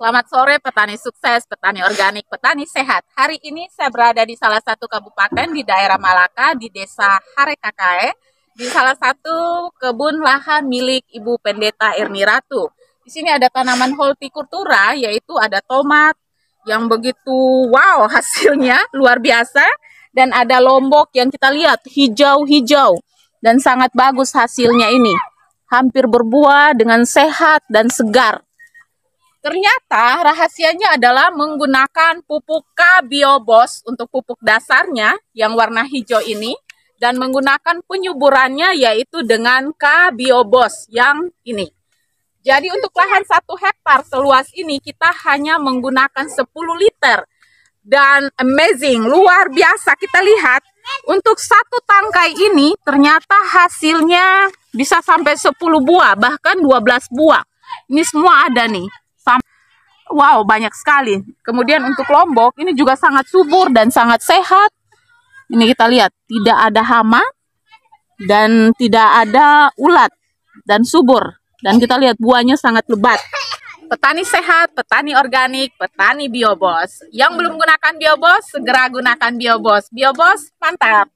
Selamat sore petani sukses, petani organik, petani sehat. Hari ini saya berada di salah satu kabupaten di daerah Malaka, di desa Harekakae, di salah satu kebun lahan milik Ibu Pendeta Erni Ratu. Di sini ada tanaman hortikultura, yaitu ada tomat yang begitu wow hasilnya, luar biasa. Dan ada lombok yang kita lihat hijau-hijau dan sangat bagus hasilnya ini. Hampir berbuah dengan sehat dan segar. Ternyata rahasianya adalah menggunakan pupuk K-Biobos untuk pupuk dasarnya yang warna hijau ini dan menggunakan penyuburannya yaitu dengan K-Biobos yang ini. Jadi untuk lahan 1 hektar seluas ini kita hanya menggunakan 10 liter dan amazing, luar biasa. Kita lihat untuk 1 tangkai ini ternyata hasilnya bisa sampai 10 buah bahkan 12 buah. Ini semua ada nih. Wow, banyak sekali. Kemudian untuk lombok ini juga sangat subur dan sangat sehat. Ini kita lihat, tidak ada hama dan tidak ada ulat dan subur. Dan kita lihat buahnya sangat lebat. Petani sehat, petani organik, petani biobos. Yang belum gunakan biobos, segera gunakan biobos. Biobos, mantap.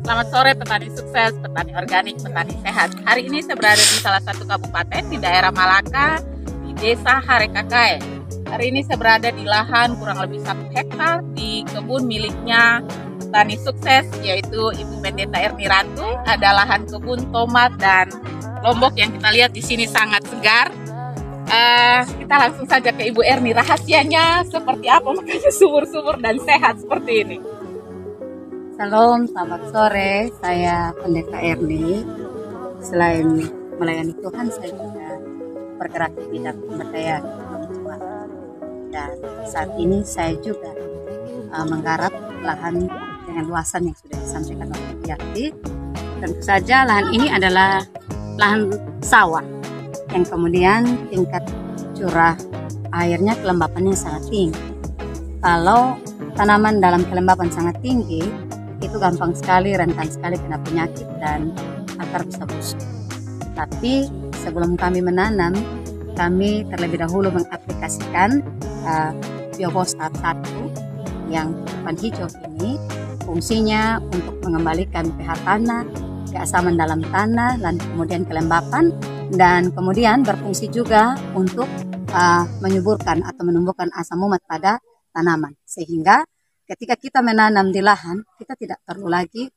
Selamat sore petani sukses, petani organik, petani sehat. Hari ini saya berada di salah satu kabupaten di daerah Malaka, di desa Harekakae. Hari ini saya berada di lahan kurang lebih 1 hektar di kebun miliknya petani sukses, yaitu Ibu Pendeta Erni Ratu. Ada lahan kebun tomat dan lombok yang kita lihat di sini sangat segar. Kita langsung saja ke Ibu Erni. Rahasianya seperti apa makanya subur-subur dan sehat seperti ini? Salam, selamat sore. Saya Pendeta Erni. Selain melayani Tuhan, saya juga bergerak di bidang pemberdayaan perempuan. Dan saat ini saya juga menggarap lahan dengan luasan yang sudah disampaikan oleh Yati. Tentu saja lahan ini adalah lahan sawah yang kemudian tingkat curah airnya kelembapannya sangat tinggi. Kalau tanaman dalam kelembapan sangat tinggi, itu gampang sekali, rentan sekali kena penyakit dan akar bisa busuk. Tapi sebelum kami menanam, kami terlebih dahulu mengaplikasikan Biobos tahap 1 yang warna hijau ini. Fungsinya untuk mengembalikan pH tanah, keasaman dalam tanah, dan kemudian kelembapan, dan kemudian berfungsi juga untuk menyuburkan atau menumbuhkan asam umat pada tanaman, sehingga ketika kita menanam di lahan, kita tidak perlu lagi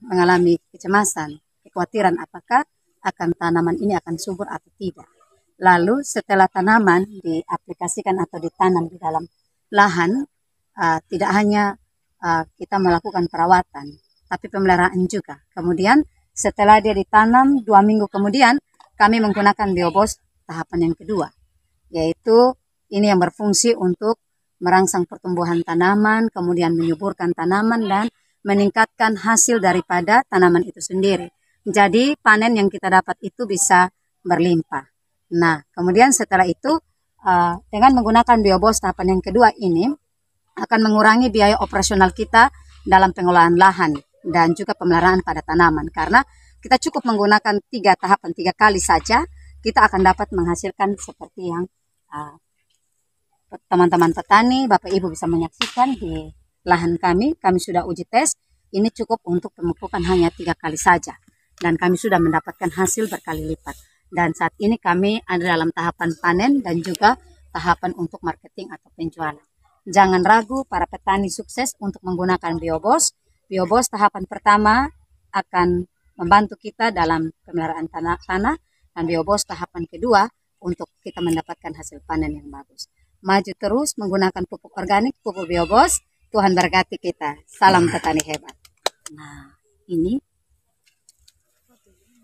mengalami kecemasan, kekhawatiran apakah akan tanaman ini akan subur atau tidak. Lalu setelah tanaman diaplikasikan atau ditanam di dalam lahan, tidak hanya kita melakukan perawatan, tapi pemeliharaan juga. Kemudian setelah dia ditanam 2 minggu kemudian, kami menggunakan Biobos tahapan yang kedua, yaitu ini yang berfungsi untuk merangsang pertumbuhan tanaman, kemudian menyuburkan tanaman dan meningkatkan hasil daripada tanaman itu sendiri. Jadi panen yang kita dapat itu bisa berlimpah. Nah, kemudian setelah itu dengan menggunakan Biobos tahapan yang kedua ini akan mengurangi biaya operasional kita dalam pengelolaan lahan dan juga pemeliharaan pada tanaman. Karena kita cukup menggunakan 3 tahapan 3 kali saja, kita akan dapat menghasilkan seperti yang teman-teman petani, Bapak Ibu bisa menyaksikan di lahan kami sudah uji tes, ini cukup untuk pemupukan hanya 3 kali saja. Dan kami sudah mendapatkan hasil berkali lipat. Dan saat ini kami ada dalam tahapan panen dan juga tahapan untuk marketing atau penjualan. Jangan ragu para petani sukses untuk menggunakan Biobos. Biobos tahapan pertama akan membantu kita dalam pemeliharaan tanah, dan Biobos tahapan kedua untuk kita mendapatkan hasil panen yang bagus. Maju terus menggunakan pupuk organik, pupuk Biobos. Tuhan berkati kita. Salam petani hebat. Nah, ini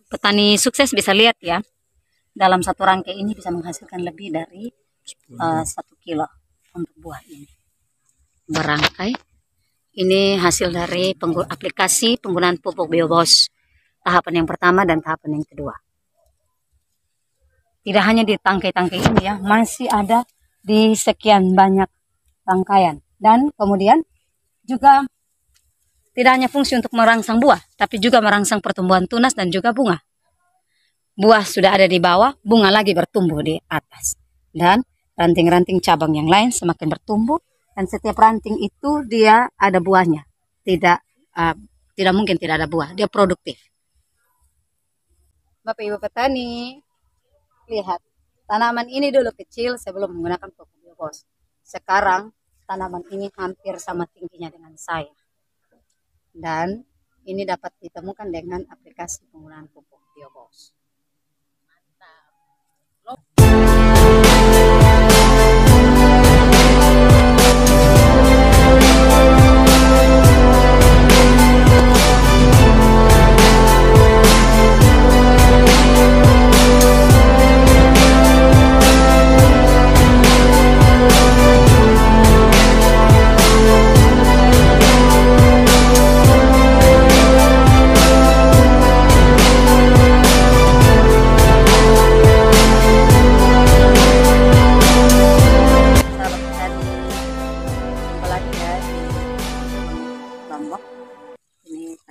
petani sukses bisa lihat ya. Dalam satu rangkai ini bisa menghasilkan lebih dari 1 kilo untuk buah ini. Berangkai. Ini hasil dari aplikasi penggunaan pupuk Biobos. Tahapan yang pertama dan tahapan yang kedua. Tidak hanya di tangkai-tangkai ini ya, masih ada di sekian banyak rangkaian. Dan kemudian juga tidak hanya fungsi untuk merangsang buah, tapi juga merangsang pertumbuhan tunas dan juga bunga. Buah sudah ada di bawah, bunga lagi bertumbuh di atas. Dan ranting-ranting cabang yang lain semakin bertumbuh, dan setiap ranting itu dia ada buahnya. Tidak mungkin tidak ada buah, dia produktif. Bapak Ibu petani, lihat, tanaman ini dulu kecil sebelum menggunakan pupuk Biobos. Sekarang tanaman ini hampir sama tingginya dengan saya. Dan ini dapat ditemukan dengan aplikasi penggunaan pupuk Biobos.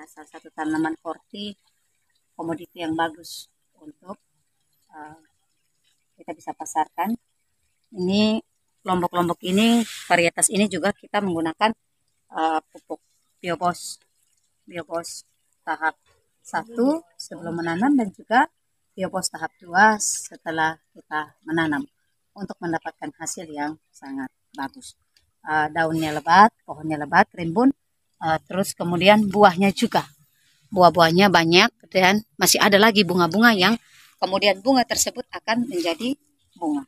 Salah satu tanaman horti komoditi yang bagus untuk kita bisa pasarkan. Ini kelompok-kelompok ini, varietas ini juga kita menggunakan pupuk Biobos tahap 1 sebelum menanam dan juga Biobos tahap 2 setelah kita menanam untuk mendapatkan hasil yang sangat bagus. Daunnya lebat, pohonnya lebat, rimbun. Terus kemudian buahnya juga. Buah-buahnya banyak dan masih ada lagi bunga-bunga yang kemudian bunga tersebut akan menjadi bunga.